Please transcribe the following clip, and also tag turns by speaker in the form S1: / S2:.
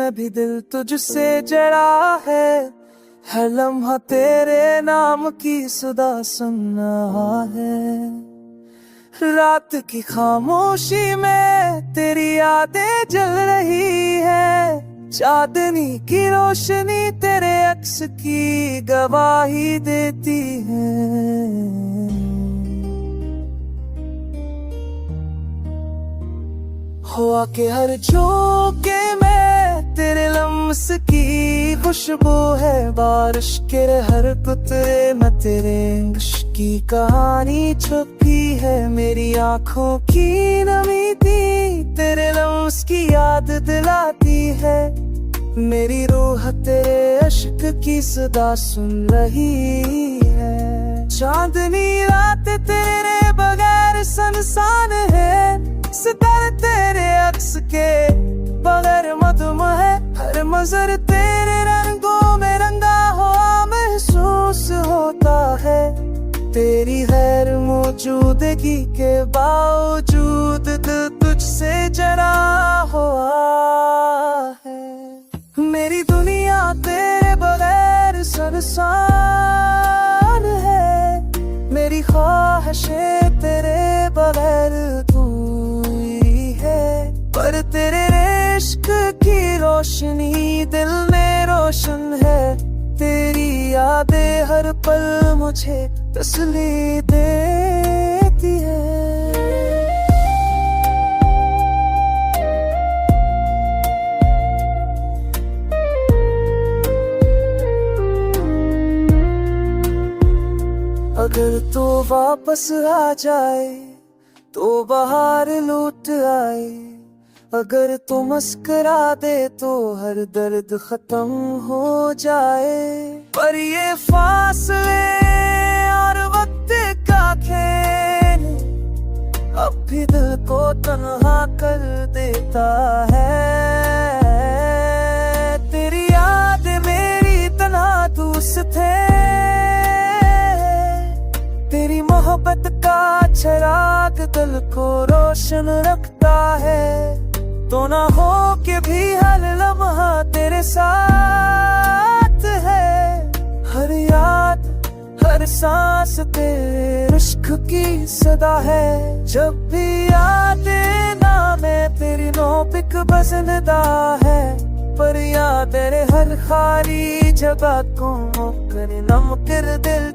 S1: में भी दिल तुझसे जड़ा है लम्हा तेरे नाम की सुधा सुन रहा है। रात की खामोशी में तेरी यादें जल रही है, चांदनी की रोशनी तेरे अक्स की गवाही देती है। हवा के हर झोंके में तेरे लम्स की खुशबू है, बारिश के हर कुतरे में तेरे इश्क की कहानी छुपी है। मेरी आँखों की नमी थी तेरे लम्स की याद दिलाती है, मेरी रूह तेरे अश्क की सदा सुन रही है। चांदनी रात तेरे बगैर सुनसान है, सितारे तेरे अक्स के बगैर मधुम है। हर मंजर तेरे रंगों में रंगा हुआ महसूस होता है, तेरी गैर मौजूदगी के बावजूद दिल तुझसे जड़ा हुआ है। मेरी दुनिया तेरे बगैर सुनसान है, मेरी ख्वाहिशें तेरे बगैर अधूरी है। पर तेरे इश्क की रोशनी दिल में रोशन है, तेरी यादें हर पल मुझे तसल्ली देती है। अगर तू वापस आ जाए तो बाहर लौट आए, अगर तू मुस्कुरा दे तो हर दर्द खत्म हो जाए। पर ये फासले और वक्त का खेल अब भी दिल को तन्हा कर देता है। तेरी याद मेरी तन्हा दोस्त है, तेरी मोहब्बत का चिराग दिल को रोशन रखता है। तो ना हो के भी हर लम्हा तेरे साथ है, हर याद हर सांस तेरे इश्क की सदा है। जब भी यादें नामे तेरी नोपिक बसनदा है, पर याद तेरे हर खाली जगह को कर नम कर दिल